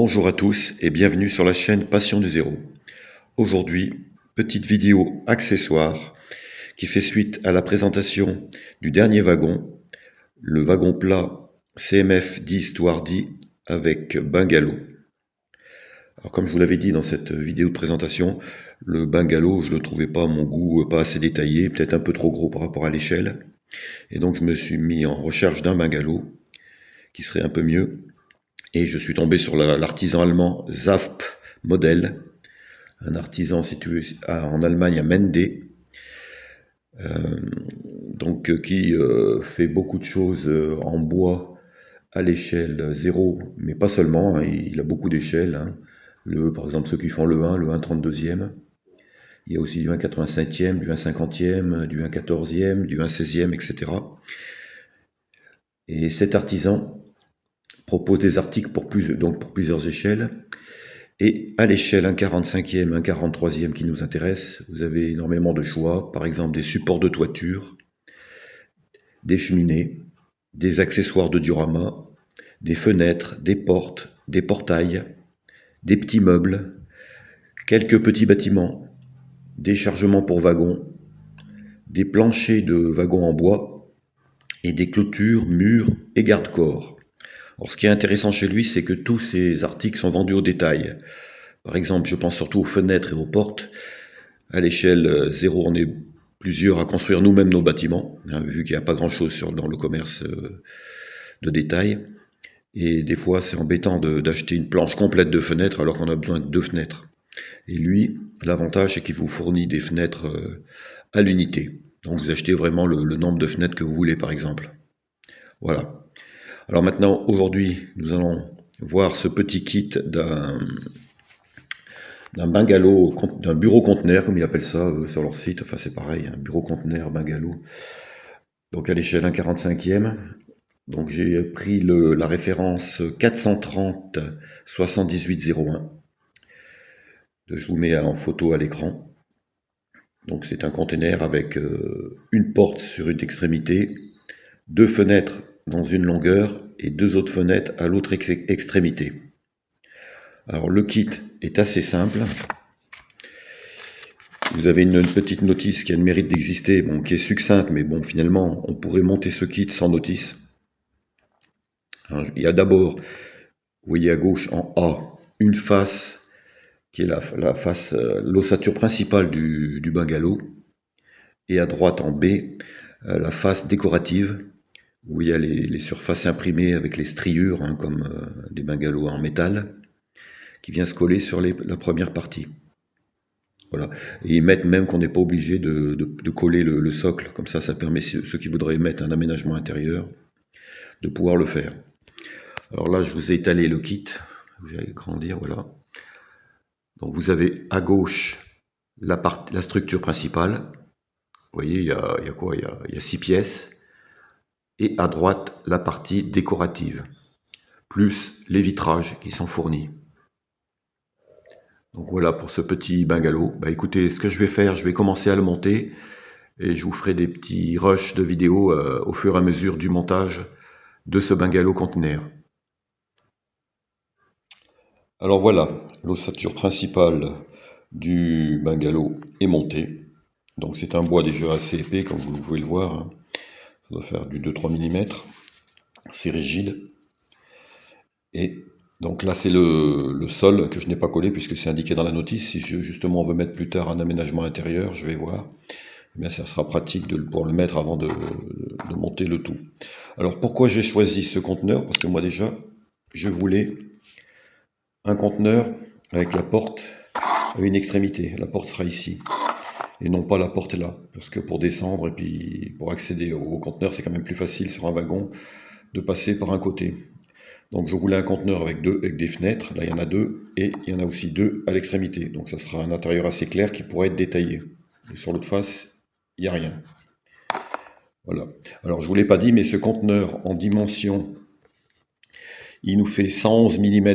Bonjour à tous et bienvenue sur la chaîne Passion du Zéro. Aujourd'hui, petite vidéo accessoire qui fait suite à la présentation du dernier wagon, le wagon plat CMF 10 to Hardy avec bungalow. Alors comme je vous l'avais dit dans cette vidéo de présentation, le bungalow, je ne le trouvais pas à mon goût, pas assez détaillé, peut-être un peu trop gros par rapport à l'échelle. Et donc je me suis mis en recherche d'un bungalow qui serait un peu mieux. Et je suis tombé sur l'artisan allemand Saft Model, un artisan situé en Allemagne à Mende, qui fait beaucoup de choses en bois à l'échelle 0, mais pas seulement, hein, il a beaucoup d'échelles. Hein. Par exemple, ceux qui font le 1, le 1/32e. Il y a aussi du 1/85e, du 1/50e, du 1/14e, du 1/16e, etc. Et cet artisan propose des articles pour plusieurs échelles. Et à l'échelle 1/45e, 1/43e qui nous intéresse, vous avez énormément de choix, par exemple des supports de toiture, des cheminées, des accessoires de diorama, des fenêtres, des portes, des portails, des petits meubles, quelques petits bâtiments, des chargements pour wagons, des planchers de wagons en bois et des clôtures, murs et garde-corps. Alors ce qui est intéressant chez lui, c'est que tous ces articles sont vendus au détail. Par exemple, je pense surtout aux fenêtres et aux portes. À l'échelle 0, on est plusieurs à construire nous-mêmes nos bâtiments, hein, vu qu'il n'y a pas grand-chose dans le commerce de détail. Et des fois, c'est embêtant d'acheter une planche complète de fenêtres alors qu'on a besoin de 2 fenêtres. Et lui, l'avantage, c'est qu'il vous fournit des fenêtres à l'unité. Donc vous achetez vraiment le nombre de fenêtres que vous voulez, par exemple. Voilà. Alors maintenant, aujourd'hui, nous allons voir ce petit kit d'un bungalow, d'un bureau conteneur, comme ils appellent ça sur leur site. Enfin, c'est pareil, un bureau conteneur, bungalow. Donc à l'échelle 1/45e. Donc j'ai pris la référence 430 7801. Je vous mets en photo à l'écran. Donc c'est un conteneur avec une porte sur une extrémité, 2 fenêtres dans une longueur et 2 autres fenêtres à l'autre extrémité. Alors le kit est assez simple. Vous avez une petite notice qui a le mérite d'exister, bon, qui est succincte, mais bon, finalement, on pourrait monter ce kit sans notice. Alors, il y a d'abord, vous voyez à gauche en A, une face qui est la face, l'ossature principale du bungalow, et à droite en B, la face décorative, où il y a les surfaces imprimées avec les striures, hein, comme des bungalows en métal, qui vient se coller sur la première partie. Voilà. Et ils mettent même qu'on n'est pas obligé de coller le socle, comme ça permet ceux qui voudraient mettre un aménagement intérieur de pouvoir le faire. Alors là, je vous ai étalé le kit, vous allez grandir, voilà. Donc vous avez à gauche la structure principale, vous voyez, il y a quoi? Il y a 6 pièces, et à droite la partie décorative, plus les vitrages qui sont fournis. Donc voilà pour ce petit bungalow. Bah écoutez, ce que je vais faire, je vais commencer à le monter et je vous ferai des petits rushs de vidéos au fur et à mesure du montage de ce bungalow conteneur. Alors voilà, l'ossature principale du bungalow est montée. Donc c'est un bois déjà assez épais comme vous pouvez le voir. Hein. Ça doit faire du 2-3 mm. C'est rigide. Et donc là, c'est le sol que je n'ai pas collé puisque c'est indiqué dans la notice. Si justement on veut mettre plus tard un aménagement intérieur, je vais voir. Eh bien, ça sera pratique de pouvoir le mettre avant de monter le tout. Alors pourquoi j'ai choisi ce conteneur? Parce que moi déjà, je voulais un conteneur avec la porte à une extrémité. La porte sera ici et non pas la porte là. Parce que pour descendre et puis pour accéder au conteneur, c'est quand même plus facile sur un wagon de passer par un côté. Donc je voulais un conteneur avec des fenêtres, là il y en a 2, et il y en a aussi 2 à l'extrémité. Donc ça sera un intérieur assez clair qui pourrait être détaillé. Et sur l'autre face, il n'y a rien. Voilà. Alors je ne vous l'ai pas dit, mais ce conteneur en dimension, il nous fait 111 mm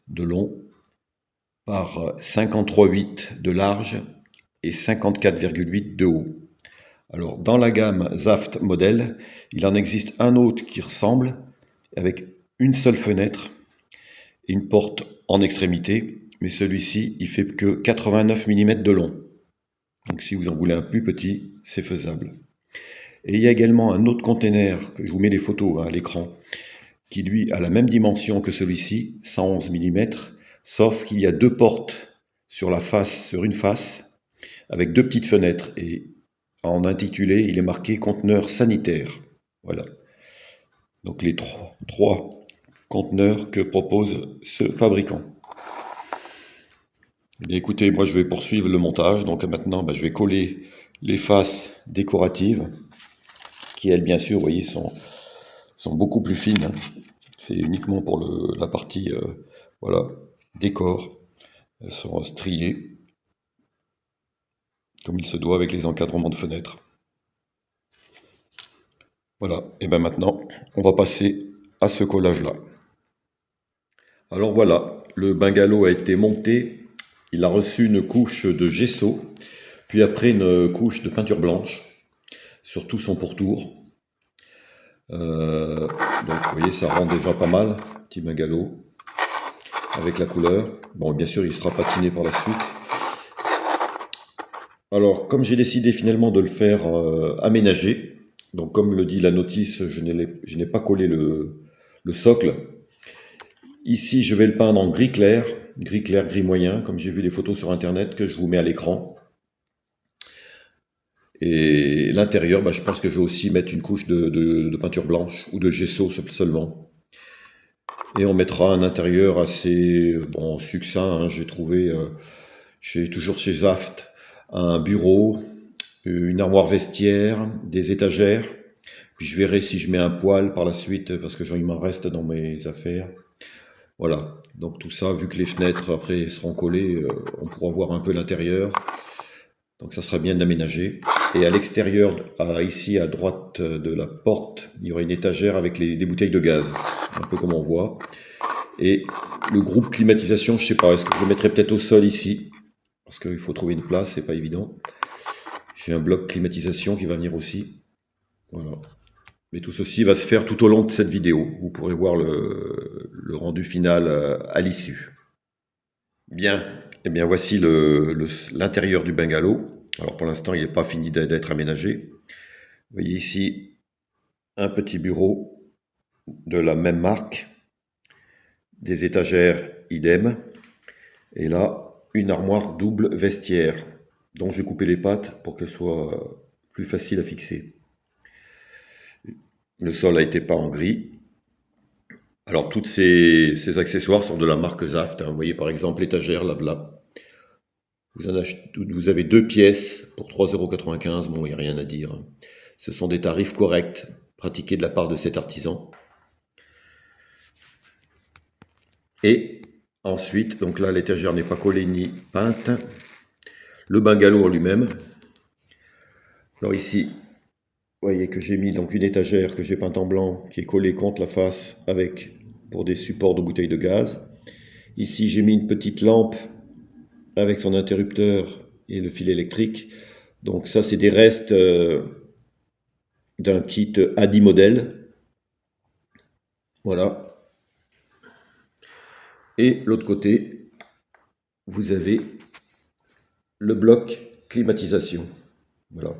de long par 53,8 de large et 54,8 de haut. Alors dans la gamme Saft Model, il en existe un autre qui ressemble avec une seule fenêtre et une porte en extrémité, mais celui-ci, il fait que 89 mm de long. Donc si vous en voulez un plus petit, c'est faisable. Et il y a également un autre container, que je vous mets les photos à l'écran, qui lui a la même dimension que celui-ci, 111 mm, sauf qu'il y a deux portes sur la face, sur une face, avec deux petites fenêtres. Et en intitulé, il est marqué conteneur sanitaire. Voilà. Donc les trois conteneurs que propose ce fabricant. Eh bien, écoutez, moi je vais poursuivre le montage. Donc maintenant, je vais coller les faces décoratives, qui elles, bien sûr, vous voyez, sont beaucoup plus fines, hein. C'est uniquement pour la partie voilà, décor. Elles sont striées, comme il se doit, avec les encadrements de fenêtres. Voilà, et bien maintenant, on va passer à ce collage-là. Alors voilà, le bungalow a été monté, il a reçu une couche de gesso, puis après une couche de peinture blanche sur tout son pourtour. Donc vous voyez, ça rend déjà pas mal, petit bungalow, avec la couleur. Bon, bien sûr, il sera patiné par la suite. Alors, comme j'ai décidé finalement de le faire aménager, donc comme le dit la notice, je n'ai pas collé le socle. Ici, je vais le peindre en gris clair, gris moyen, comme j'ai vu les photos sur internet que je vous mets à l'écran. Et l'intérieur, je pense que je vais aussi mettre une couche de peinture blanche ou de gesso seulement. Et on mettra un intérieur assez succinct, hein. J'ai trouvé, toujours chez Zaft, un bureau, une armoire vestiaire, des étagères. Puis je verrai si je mets un poêle par la suite, parce que il m'en reste dans mes affaires. Voilà, donc tout ça, vu que les fenêtres après seront collées, on pourra voir un peu l'intérieur. Donc ça sera bien d'aménager. Et à l'extérieur, ici à droite de la porte, il y aura une étagère avec des bouteilles de gaz, un peu comme on voit. Et le groupe climatisation, je sais pas, est-ce que je le mettrai peut-être au sol ici, parce qu'il faut trouver une place, c'est pas évident. J'ai un bloc climatisation qui va venir aussi. Voilà. Mais tout ceci va se faire tout au long de cette vidéo. Vous pourrez voir le rendu final à l'issue. Bien, eh bien voici l'intérieur du bungalow. Alors pour l'instant, il n'est pas fini d'être aménagé. Vous voyez ici un petit bureau de la même marque, des étagères idem, et là, une armoire double vestiaire, dont j'ai coupé les pattes pour qu'elle soit plus facile à fixer. Le sol a été peint en gris. Alors, tous ces accessoires sont de la marque Zaft, hein. Vous voyez par exemple l'étagère, là, voilà. Vous avez deux pièces pour 3,95 €. Bon, il n'y a rien à dire, hein. Ce sont des tarifs corrects pratiqués de la part de cet artisan. Et ensuite, donc là, l'étagère n'est pas collée ni peinte. Le bungalow en lui-même. Alors ici, vous voyez que j'ai mis donc une étagère que j'ai peinte en blanc qui est collée contre la face pour des supports de bouteilles de gaz. Ici, j'ai mis une petite lampe avec son interrupteur et le fil électrique. Donc ça, c'est des restes d'un kit Adi modèle. Voilà. Et l'autre côté, vous avez le bloc climatisation. Voilà.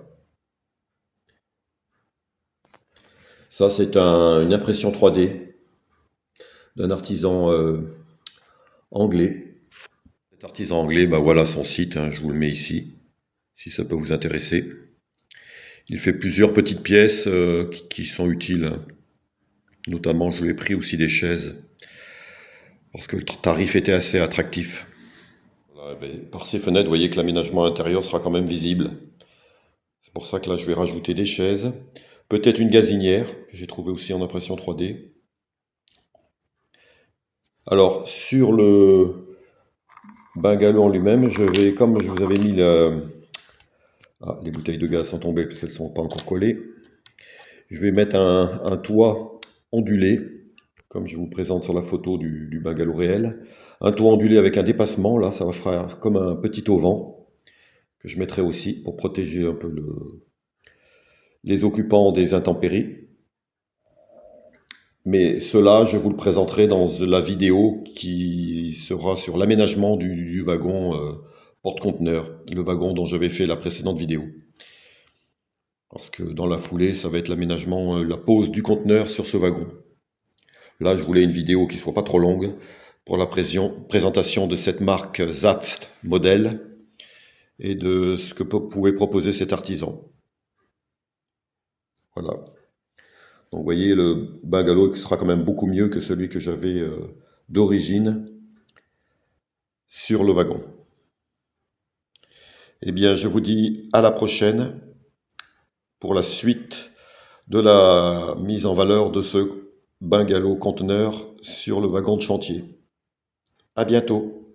Ça, c'est une impression 3D d'un artisan anglais. Cet artisan anglais, voilà son site, hein, je vous le mets ici, si ça peut vous intéresser. Il fait plusieurs petites pièces qui sont utiles, hein. Notamment, je lui ai pris aussi des chaises, parce que le tarif était assez attractif. Voilà, par ces fenêtres, vous voyez que l'aménagement intérieur sera quand même visible. C'est pour ça que là, je vais rajouter des chaises. Peut-être une gazinière, que j'ai trouvé aussi en impression 3D. Alors, sur le bungalow en lui-même, comme je vous avais mis les bouteilles de gaz sont tombées parce qu'elles ne sont pas encore collées. Je vais mettre un toit ondulé, comme je vous présente sur la photo du bungalow réel. Un toit ondulé avec un dépassement, là, ça va faire comme un petit auvent, que je mettrai aussi pour protéger un peu les occupants des intempéries. Mais cela, je vous le présenterai dans la vidéo qui sera sur l'aménagement du wagon porte-conteneur, le wagon dont j'avais fait la précédente vidéo. Parce que dans la foulée, ça va être l'aménagement, la pose du conteneur sur ce wagon. Là, je voulais une vidéo qui soit pas trop longue pour la présentation de cette marque Zaaft modèle et de ce que pouvait proposer cet artisan. Voilà. Donc vous voyez, le bungalow sera quand même beaucoup mieux que celui que j'avais d'origine sur le wagon. Eh bien, je vous dis à la prochaine pour la suite de la mise en valeur de ce bungalow conteneur sur le wagon de chantier. À bientôt.